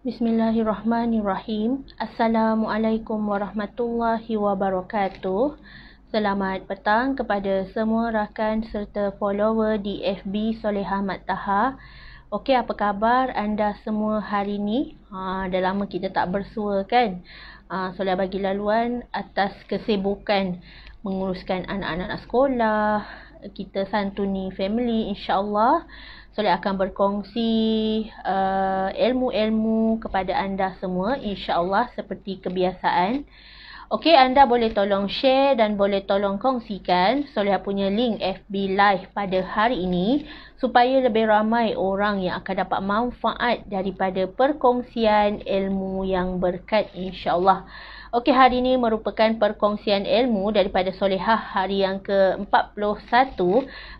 Bismillahirrahmanirrahim. Assalamualaikum warahmatullahi wabarakatuh. Selamat petang kepada semua rakan serta follower di FB Solehah Mat Taha. Okey, apa khabar anda semua hari ni? Dah lama kita tak bersua kan? Soleh bagi laluan atas kesibukan menguruskan anak-anak sekolah, kita santuni family, insya-Allah. Soleh akan berkongsi ilmu-ilmu kepada anda semua, insya-Allah, seperti kebiasaan. Okey, anda boleh tolong share dan boleh tolong kongsikan Soleh punya link FB Live pada hari ini supaya lebih ramai orang yang akan dapat manfaat daripada perkongsian ilmu yang berkat, insya-Allah. Okey, hari ini merupakan perkongsian ilmu daripada Solehah hari yang ke-41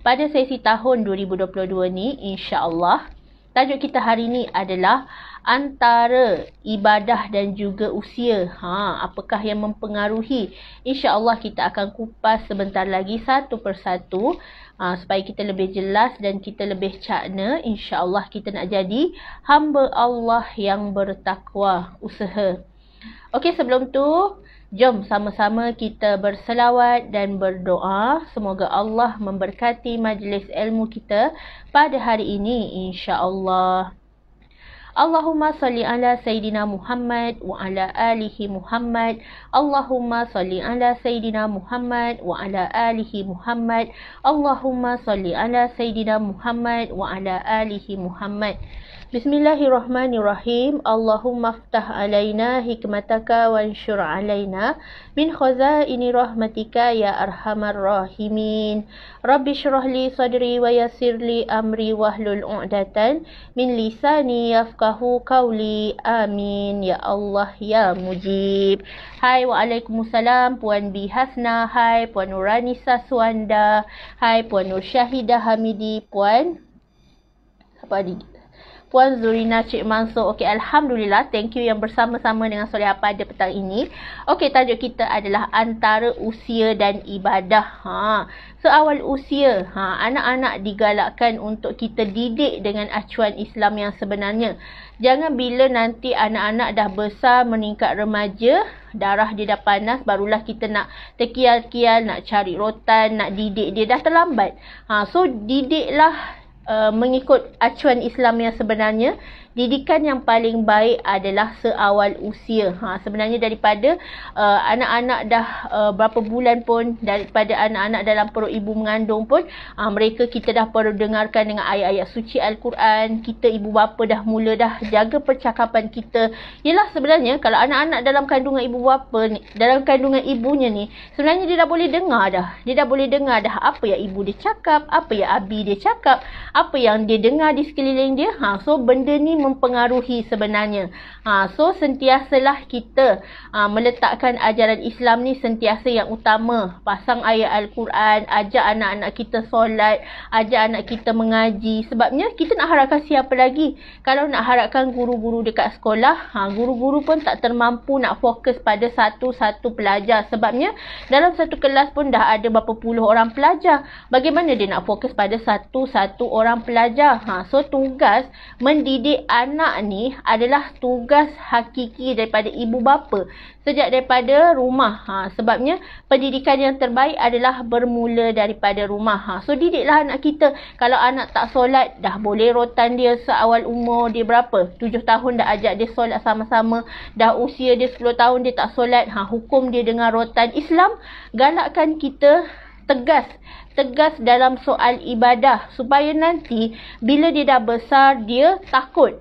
pada sesi tahun 2022 ni, insya-Allah. Tajuk kita hari ini adalah antara ibadah dan juga usia. Apakah yang mempengaruhi? Insya-Allah kita akan kupas sebentar lagi satu persatu supaya kita lebih jelas dan kita lebih cakna. Insya-Allah kita nak jadi hamba Allah yang bertakwa, usaha. Okey, sebelum tu, jom sama-sama kita berselawat dan berdoa. Semoga Allah memberkati majlis ilmu kita pada hari ini, insya-Allah. Allahumma salli ala Sayyidina Muhammad wa ala alihi Muhammad. Allahumma salli ala Sayyidina Muhammad wa ala alihi Muhammad. Allahumma salli ala Sayyidina Muhammad wa ala alihi Muhammad. Bismillahirrahmanirrahim. Allahumma aftah alaina hikmataka wa anshur alaina min khazaini rahmatika ya arhamar rahimin. Rabbi shrah li sadri wa yassir li amri wahlul 'uqdatan min lisani yafqahu qawli. Amin ya Allah ya Mujib. Hai, waalaikumsalam Puan B Hasna. Hai Puan Nuranisa Suanda. Hai Puan Nur Syahidah Hamidi. Puan Zurina Cik Mansur. Okey, alhamdulillah. Thank you yang bersama-sama dengan Soleh pada petang ini. Okey, tajuk kita adalah antara usia dan ibadah. Seawal usia, anak-anak digalakkan untuk kita didik dengan acuan Islam yang sebenarnya. Jangan bila nanti anak-anak dah besar, meningkat remaja, darah dia dah panas, barulah kita nak terkial-kial, nak cari rotan, nak didik dia. Dah terlambat. So, didiklah mengikut acuan Islam yang sebenarnya. Didikan yang paling baik adalah seawal usia. Sebenarnya daripada anak-anak dah berapa bulan pun, daripada anak-anak dalam perut ibu mengandung pun, kita dah perlu dengarkan dengan ayat-ayat suci Al-Quran. Kita ibu bapa dah mula dah jaga percakapan kita. Yelah, sebenarnya kalau anak-anak dalam kandungan ibu bapa ni, dalam kandungan ibunya ni, sebenarnya dia dah boleh dengar dah. Dia dah boleh dengar dah apa yang ibu dia cakap, apa yang abi dia cakap, apa yang dia dengar di sekeliling dia. So benda ni mempengaruhi sebenarnya. So sentiasalah kita meletakkan ajaran Islam ni sentiasa yang utama. Pasang ayat Al-Quran, ajak anak-anak kita solat, ajak anak kita mengaji. Sebabnya kita nak harapkan siapa lagi? Kalau nak harapkan guru-guru dekat sekolah, guru-guru pun tak termampu nak fokus pada satu-satu pelajar. Sebabnya dalam satu kelas pun dah ada berapa puluh orang pelajar. Bagaimana dia nak fokus pada satu-satu orang pelajar? So tugas mendidik anak ni adalah tugas hakiki daripada ibu bapa sejak daripada rumah. Sebabnya pendidikan yang terbaik adalah bermula daripada rumah. So didiklah anak kita. Kalau anak tak solat, dah boleh rotan dia seawal umur dia berapa? 7 tahun dah ajak dia solat sama-sama. Dah usia dia 10 tahun dia tak solat, hukum dia dengan rotan. Islam galakkan kita tegas dalam soal ibadah supaya nanti bila dia dah besar dia takut.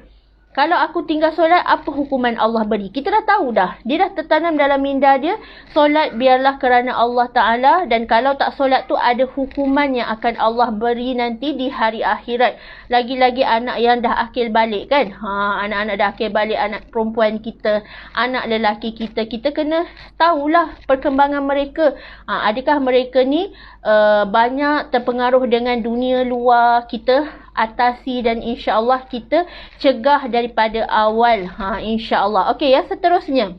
Kalau aku tinggal solat, apa hukuman Allah beri? Kita dah tahu dah. Dia dah tertanam dalam minda dia, solat biarlah kerana Allah Ta'ala, dan kalau tak solat tu ada hukuman yang akan Allah beri nanti di hari akhirat. Lagi-lagi anak yang dah akil balik kan? Anak-anak dah akil balik, anak perempuan kita, anak lelaki kita. Kita kena tahulah perkembangan mereka. Adakah mereka ni banyak terpengaruh dengan dunia luar? Kita atasi dan insya-Allah kita cegah daripada awal. Insya-Allah. Okey, yang seterusnya,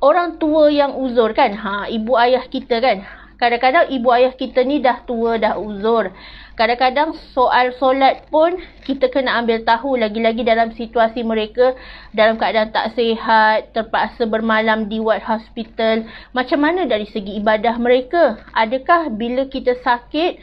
orang tua yang uzur kan, ibu ayah kita kan. Kadang-kadang ibu ayah kita ni dah tua, dah uzur. Kadang-kadang soal solat pun kita kena ambil tahu, lagi-lagi dalam situasi mereka dalam keadaan tak sihat, terpaksa bermalam di ward hospital. Macam mana dari segi ibadah mereka? Adakah bila kita sakit,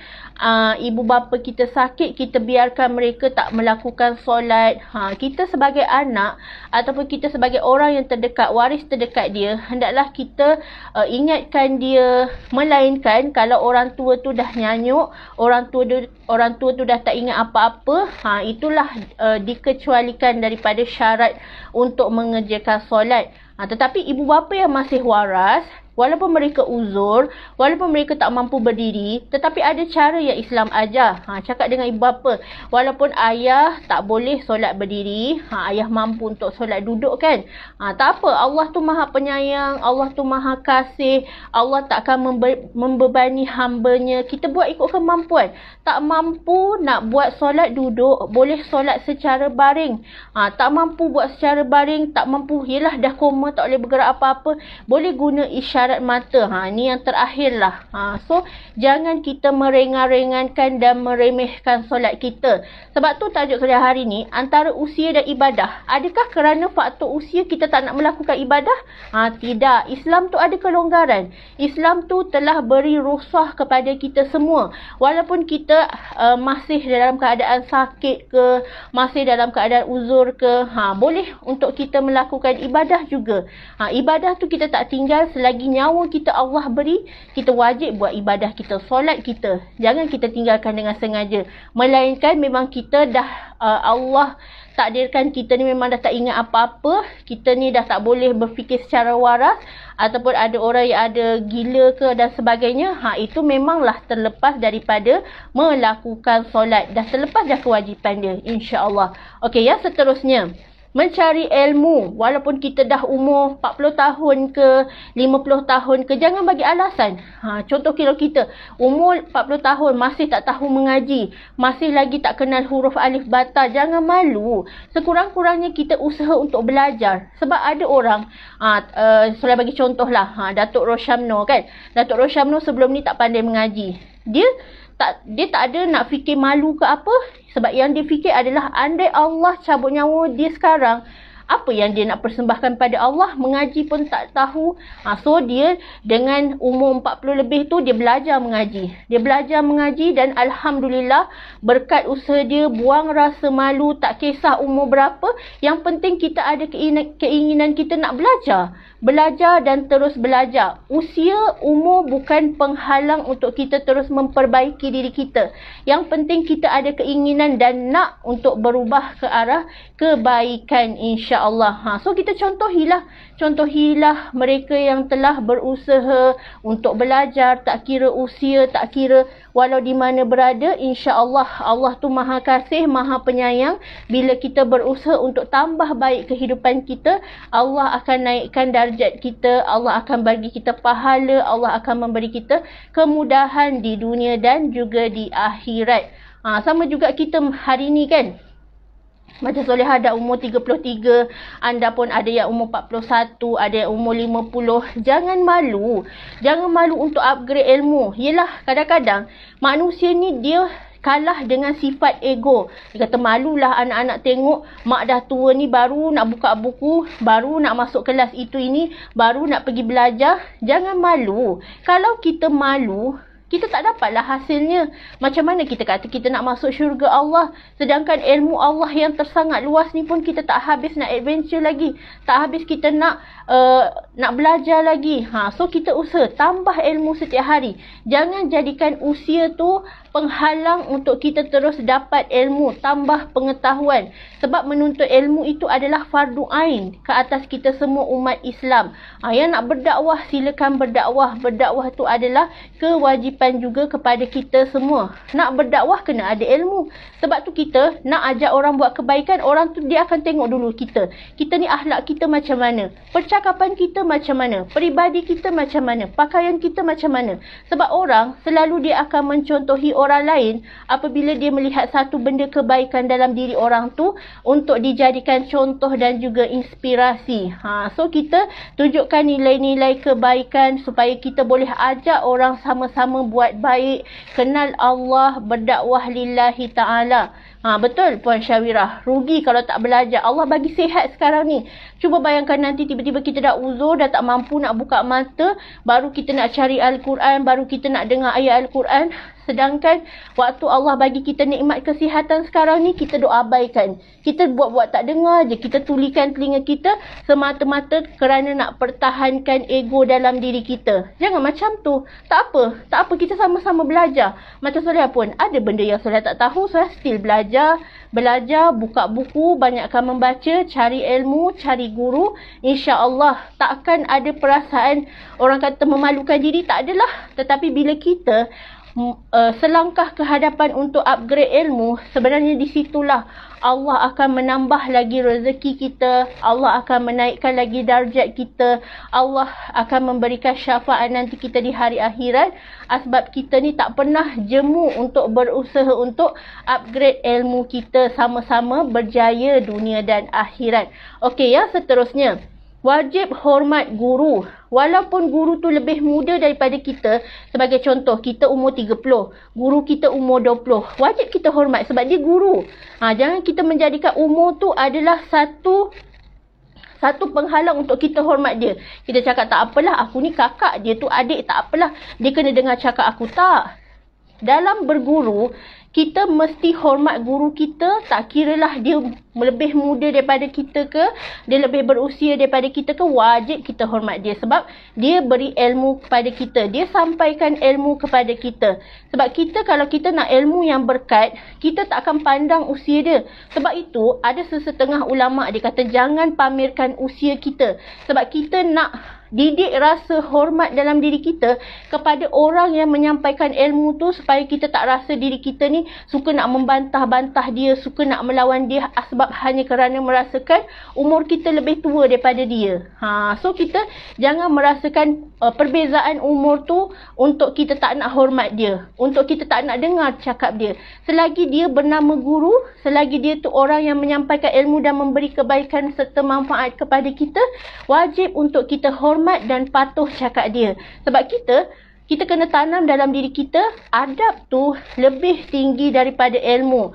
ibu bapa kita sakit, kita biarkan mereka tak melakukan solat? Kita sebagai anak ataupun kita sebagai orang yang terdekat, waris terdekat dia, hendaklah kita ingatkan dia. Melainkan kalau orang tua tu dah nyanyuk, orang tua tu dah tak ingat apa-apa, itulah dikecualikan daripada syarat untuk mengerjakan solat. Tetapi ibu bapa yang masih waras, walaupun mereka uzur, walaupun mereka tak mampu berdiri, tetapi ada cara yang Islam ajar. Cakap dengan ibu bapa, walaupun ayah tak boleh solat berdiri, ayah mampu untuk solat duduk kan. Tak apa, Allah tu maha penyayang, Allah tu maha kasih, Allah tak akan membebani hambanya. Kita buat ikut kemampuan. Tak mampu nak buat solat duduk, boleh solat secara baring. Tak mampu buat secara baring, tak mampu, yelah dah koma, tak boleh bergerak apa-apa, boleh guna isyarat mata. Ni yang terakhir lah. So, jangan kita merengah-rengahkan dan meremehkan solat kita. Sebab tu tajuk solat hari ni, antara usia dan ibadah. Adakah kerana faktor usia kita tak nak melakukan ibadah? Tidak. Islam tu ada kelonggaran. Islam tu telah beri rukhsah kepada kita semua. Walaupun kita masih dalam keadaan sakit ke, masih dalam keadaan uzur ke, boleh untuk kita melakukan ibadah juga. Ibadah tu kita tak tinggal selagi nyawa kita Allah beri, kita wajib buat ibadah kita, solat kita. Jangan kita tinggalkan dengan sengaja. Melainkan memang kita dah Allah takdirkan kita ni memang dah tak ingat apa-apa, kita ni dah tak boleh berfikir secara waras, ataupun ada orang yang ada gila ke dan sebagainya, itu memanglah terlepas daripada melakukan solat. Dah terlepas dah kewajipan dia, insya-Allah. Okey, yang seterusnya, mencari ilmu. Walaupun kita dah umur 40 tahun ke 50 tahun ke, jangan bagi alasan. Contoh kalau kita umur 40 tahun masih tak tahu mengaji, masih lagi tak kenal huruf alif bata, jangan malu. Sekurang-kurangnya kita usaha untuk belajar. Sebab ada orang, saya bagi contoh lah, Datuk Rosyamno kan. Datuk Rosyamno sebelum ni tak pandai mengaji. Dia tak ada nak fikir malu ke apa. Sebab yang dia fikir adalah andai Allah cabut nyawa dia sekarang, apa yang dia nak persembahkan pada Allah? Mengaji pun tak tahu. So dia dengan umur 40 lebih tu dia belajar mengaji. Dia belajar mengaji dan Alhamdulillah berkat usaha dia, buang rasa malu, tak kisah umur berapa. Yang penting kita ada keinginan kita nak belajar. Belajar dan terus belajar. Usia, umur bukan penghalang untuk kita terus memperbaiki diri kita. Yang penting kita ada keinginan dan nak untuk berubah ke arah kebaikan, insya-Allah. So kita contohilah mereka yang telah berusaha untuk belajar, tak kira usia, tak kira walau di mana berada, insya-Allah Allah tu maha kasih, maha penyayang. Bila kita berusaha untuk tambah baik kehidupan kita, Allah akan naikkan darjat kita, Allah akan bagi kita pahala, Allah akan memberi kita kemudahan di dunia dan juga di akhirat. Sama juga kita hari ni kan, macam Solehah dah umur 33, anda pun ada yang umur 41, ada yang umur 50. Jangan malu. Jangan malu untuk upgrade ilmu. Yelah, kadang-kadang manusia ni dia kalah dengan sifat ego. Dia kata malulah anak-anak tengok mak dah tua ni baru nak buka buku, baru nak masuk kelas itu ini, baru nak pergi belajar. Jangan malu. Kalau kita malu, kita tak dapatlah hasilnya. Macam mana kita kata kita nak masuk syurga Allah, sedangkan ilmu Allah yang tersangat luas ni pun kita tak habis nak adventure lagi, tak habis kita nak belajar lagi. So kita usaha tambah ilmu setiap hari. Jangan jadikan usia tu penghalang untuk kita terus dapat ilmu, tambah pengetahuan. Sebab menuntut ilmu itu adalah fardu ain ke atas kita semua umat Islam. Yang nak berdakwah, silakan berdakwah. Berdakwah itu adalah kewajipan juga kepada kita semua. Nak berdakwah kena ada ilmu. Sebab tu kita nak ajak orang buat kebaikan, orang tu dia akan tengok dulu kita. Kita ni akhlak kita macam mana? Percakapan kita macam mana? Peribadi kita macam mana? Pakaian kita macam mana? Sebab orang selalu dia akan mencontohi orang lain apabila dia melihat satu benda kebaikan dalam diri orang tu untuk dijadikan contoh dan juga inspirasi. So kita tunjukkan nilai-nilai kebaikan supaya kita boleh ajak orang sama-sama buat baik, kenal Allah, berdakwah lillahi ta'ala. Betul Puan Syawirah. Rugi kalau tak belajar. Allah bagi sihat sekarang ni. Cuba bayangkan nanti tiba-tiba kita dah uzur, dah tak mampu nak buka mata, baru kita nak cari Al-Quran, baru kita nak dengar ayat Al-Quran. Sedangkan waktu Allah bagi kita nikmat kesihatan sekarang ni, kita duk abaikan. Kita buat-buat tak dengar je. Kita tulikan telinga kita semata-mata kerana nak pertahankan ego dalam diri kita. Jangan macam tu. Tak apa. Tak apa, kita sama-sama belajar. Macam Soleha pun, ada benda yang Soleha tak tahu, Soleha still belajar, buka buku, banyakkan membaca, cari ilmu, cari guru. InsyaAllah takkan ada perasaan orang kata memalukan diri, tak adalah. Tetapi bila kita selangkah ke hadapan untuk upgrade ilmu, sebenarnya di situlah Allah akan menambah lagi rezeki kita, Allah akan menaikkan lagi darjat kita, Allah akan memberikan syafaat nanti kita di hari akhirat, sebab kita ni tak pernah jemu untuk berusaha untuk upgrade ilmu kita, sama-sama berjaya dunia dan akhirat. Okey, yang seterusnya, wajib hormat guru. Walaupun guru tu lebih muda daripada kita, sebagai contoh, kita umur 30, guru kita umur 20. Wajib kita hormat sebab dia guru. Jangan kita menjadikan umur tu adalah satu penghalang untuk kita hormat dia. Kita cakap tak apalah, aku ni kakak, dia tu adik, tak apalah, dia kena dengar cakap aku. Tak. Dalam berguru, kita mesti hormat guru kita, tak kiralah dia lebih muda daripada kita ke, dia lebih berusia daripada kita ke, wajib kita hormat dia. Sebab dia beri ilmu kepada kita, dia sampaikan ilmu kepada kita. Sebab kita, kalau kita nak ilmu yang berkat, kita tak akan pandang usia dia. Sebab itu, ada sesetengah ulama' dia kata, jangan pamerkan usia kita. Sebab kita nak didik rasa hormat dalam diri kita kepada orang yang menyampaikan ilmu tu, supaya kita tak rasa diri kita ni suka nak membantah-bantah dia, suka nak melawan dia sebab hanya kerana merasakan umur kita lebih tua daripada dia. So kita jangan merasakan perbezaan umur tu untuk kita tak nak hormat dia, untuk kita tak nak dengar cakap dia. Selagi dia bernama guru, selagi dia tu orang yang menyampaikan ilmu dan memberi kebaikan serta manfaat kepada kita, wajib untuk kita hormat dan patuh cakap dia. Sebab kita kena tanam dalam diri kita, adab tu lebih tinggi daripada ilmu.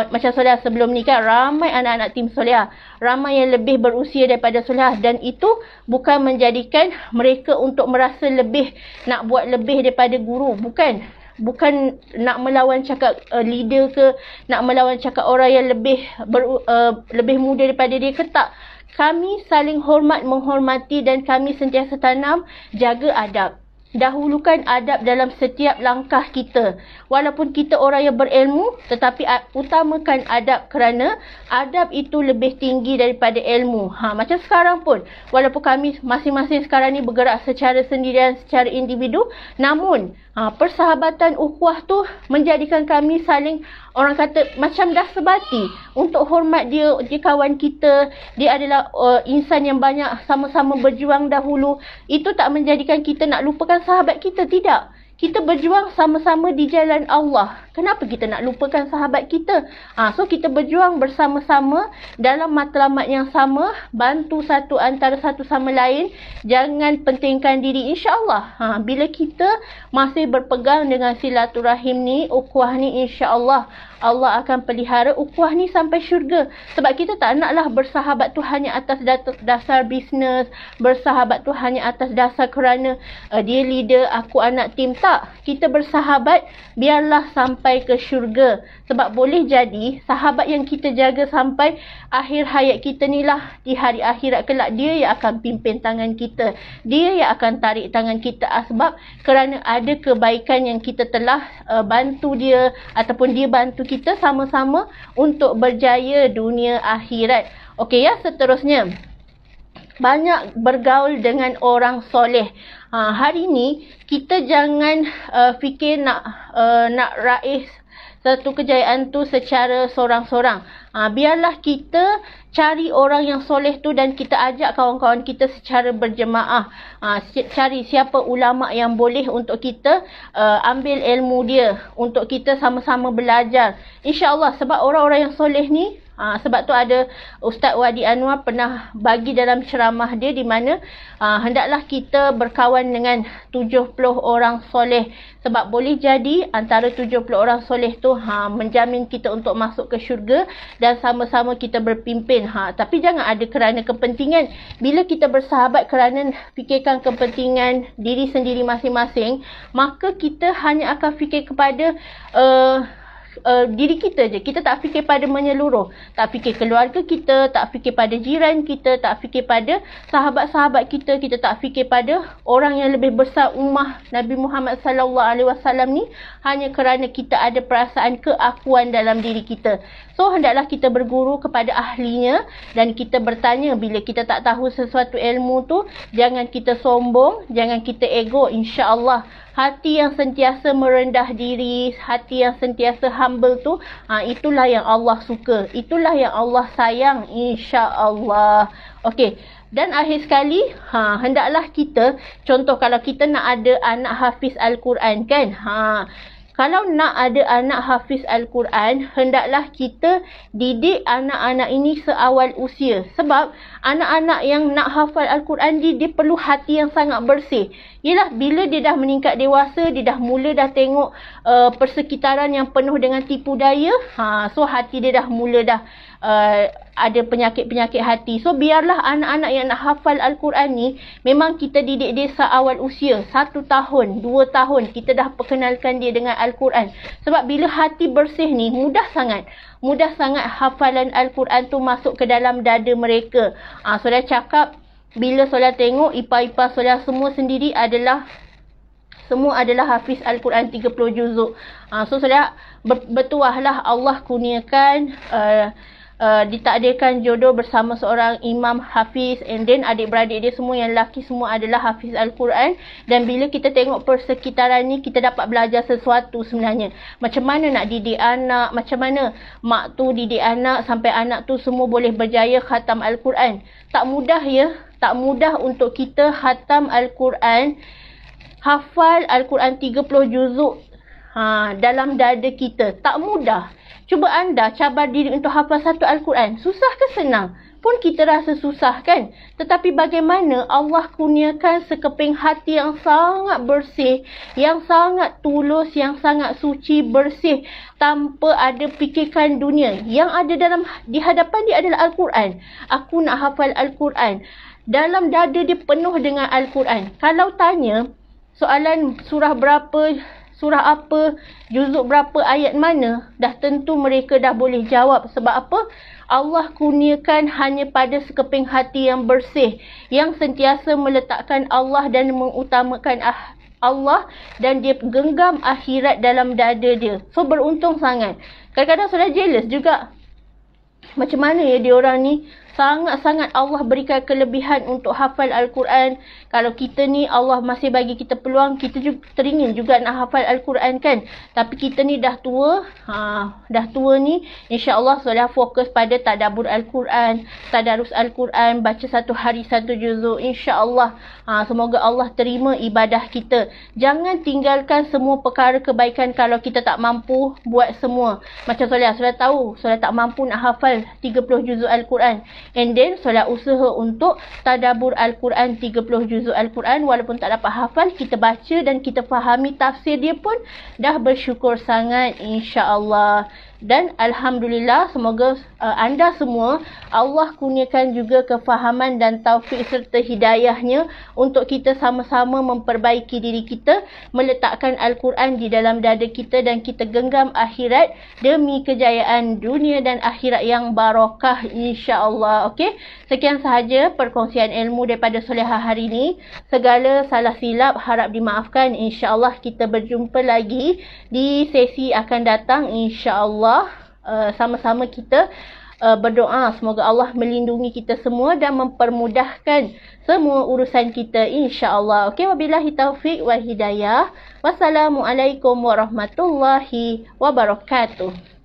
Macam Soleha sebelum ni kan, ramai anak-anak tim Soleha, ramai yang lebih berusia daripada Soleha, dan itu bukan menjadikan mereka untuk merasa lebih, nak buat lebih daripada guru. Bukan nak melawan cakap leader ke, nak melawan cakap orang yang lebih muda daripada dia ke, tak. Kami saling hormat, menghormati, dan kami sentiasa tanam, jaga adab. Dahulukan adab dalam setiap langkah kita. Walaupun kita orang yang berilmu, tetapi utamakan adab, kerana adab itu lebih tinggi daripada ilmu. Macam sekarang pun, walaupun kami masing-masing sekarang ni bergerak secara sendirian, secara individu, namun persahabatan ukhuwah tu menjadikan kami saling, orang kata macam dah sebati untuk hormat dia kawan kita, dia adalah insan yang banyak sama-sama berjuang dahulu. Itu tak menjadikan kita nak lupakan sahabat kita, tidak. Kita berjuang sama-sama di jalan Allah. Kenapa kita nak lupakan sahabat kita? So kita berjuang bersama-sama dalam matlamat yang sama, bantu satu antara satu sama lain, jangan pentingkan diri. InsyaAllah bila kita masih berpegang dengan silaturahim ni, ukhuwah ni, insyaAllah Allah akan pelihara ukhuwah ni sampai syurga. Sebab kita tak naklah bersahabat tu hanya atas dasar bisnes, bersahabat tu hanya atas dasar kerana dia leader, aku anak tim. Tak. Kita bersahabat biarlah sampai ke syurga. Sebab boleh jadi sahabat yang kita jaga sampai akhir hayat kita ni lah, di hari akhirat kelak, dia yang akan pimpin tangan kita, dia yang akan tarik tangan kita, sebab kerana ada kebaikan yang kita telah bantu dia, ataupun dia bantu kita sama-sama untuk berjaya dunia akhirat. Okey ya, seterusnya, banyak bergaul dengan orang soleh. Hari ni kita jangan fikir nak raih satu kejayaan tu secara sorang-sorang. Biarlah kita cari orang yang soleh tu dan kita ajak kawan-kawan kita secara berjemaah. Cari siapa ulama yang boleh untuk kita ambil ilmu dia, untuk kita sama-sama belajar. InsyaAllah, sebab orang-orang yang soleh ni, sebab tu ada Ustaz Wadi Anwar pernah bagi dalam ceramah dia di mana hendaklah kita berkawan dengan 70 orang soleh. Sebab boleh jadi antara 70 orang soleh tu menjamin kita untuk masuk ke syurga dan sama-sama kita berpimpin. Tapi jangan ada kerana kepentingan. Bila kita bersahabat kerana fikirkan kepentingan diri sendiri masing-masing, maka kita hanya akan fikir kepada diri kita je. Kita tak fikir pada menyeluruh. Tak fikir keluarga kita, tak fikir pada jiran kita, tak fikir pada sahabat-sahabat kita, kita tak fikir pada orang yang lebih besar ummah Nabi Muhammad SAW ni, hanya kerana kita ada perasaan keakuan dalam diri kita. So hendaklah kita berguru kepada ahlinya dan kita bertanya bila kita tak tahu sesuatu ilmu tu. Jangan kita sombong, jangan kita ego. InsyaAllah hati yang sentiasa merendah diri, hati yang sentiasa humble tu, itulah yang Allah suka, itulah yang Allah sayang, insya-Allah. Okey. Dan akhir sekali, hendaklah kita, contoh kalau kita nak ada anak hafiz Al-Quran kan, kalau nak ada anak hafiz Al-Quran, hendaklah kita didik anak-anak ini seawal usia. Sebab anak-anak yang nak hafal Al-Quran dia perlu hati yang sangat bersih. Yelah, bila dia dah meningkat dewasa, dia dah mula dah tengok persekitaran yang penuh dengan tipu daya, so hati dia dah mula dah ada penyakit-penyakit hati. So biarlah anak-anak yang nak hafal Al-Quran ni, memang kita didik dia seawal usia, 1 tahun, 2 tahun, kita dah perkenalkan dia dengan Al-Quran. Sebab bila hati bersih ni, mudah sangat hafalan Al-Quran tu masuk ke dalam dada mereka. Soalan cakap, bila soalan tengok ipar-ipar soalan semua adalah hafiz Al-Quran 30 juzuk. So soalan bertuahlah Allah kurniakan ditakdirkan jodoh bersama seorang imam hafiz, and then adik-beradik dia semua yang lelaki semua adalah hafiz Al-Quran. Dan bila kita tengok persekitaran ni, kita dapat belajar sesuatu sebenarnya. Macam mana nak didik anak, macam mana mak tu didik anak sampai anak tu semua boleh berjaya khatam Al-Quran. Tak mudah ya, tak mudah untuk kita khatam Al-Quran, hafal Al-Quran 30 juzuk dalam dada kita. Tak mudah. Cuba anda cabar diri untuk hafal satu Al-Quran. Susah ke senang? Pun kita rasa susah kan? Tetapi bagaimana Allah kurniakan sekeping hati yang sangat bersih, yang sangat tulus, yang sangat suci, bersih, tanpa ada fikirkan dunia. Yang ada di hadapan dia adalah Al-Quran. Aku nak hafal Al-Quran. Dalam dada dia penuh dengan Al-Quran. Kalau tanya soalan surah berapa, surah apa, juzuk berapa, ayat mana, dah tentu mereka dah boleh jawab. Sebab apa? Allah kurniakan hanya pada sekeping hati yang bersih, yang sentiasa meletakkan Allah dan mengutamakan Allah, dan dia genggam akhirat dalam dada dia. So beruntung sangat. Kadang-kadang sudah jealous juga. Macam mana ya dia orang ni? Sangat-sangat Allah berikan kelebihan untuk hafal Al-Quran. Kalau kita ni Allah masih bagi kita peluang, kita juga teringin juga nak hafal Al-Quran kan. Tapi kita ni dah tua. Dah tua ni, insya-Allah sudah fokus pada tadabbur Al-Quran, tadarus Al-Quran, baca satu hari satu juzuk. Insya-Allah. Semoga Allah terima ibadah kita. Jangan tinggalkan semua perkara kebaikan kalau kita tak mampu buat semua. Macam Solia tahu, Solia tak mampu nak hafal 30 juzuk Al-Quran. And then solat usaha untuk tadabbur Al-Quran 30 juzuk Al-Quran. Walaupun tak dapat hafal, kita baca dan kita fahami tafsir dia pun dah bersyukur sangat, insya-Allah. Dan Alhamdulillah, semoga anda semua Allah kurniakan juga kefahaman dan taufik serta hidayahnya untuk kita sama-sama memperbaiki diri kita, meletakkan Al-Quran di dalam dada kita dan kita genggam akhirat demi kejayaan dunia dan akhirat yang barakah, insya-Allah. Okey, sekian sahaja perkongsian ilmu daripada Solehah hari ini. Segala salah silap harap dimaafkan. InsyaAllah kita berjumpa lagi di sesi akan datang, insyaAllah. Sama-sama kita berdoa semoga Allah melindungi kita semua dan mempermudahkan semua urusan kita insya-Allah. Okey, wabillahi taufik wa hidayah. Wassalamualaikum warahmatullahi wabarakatuh.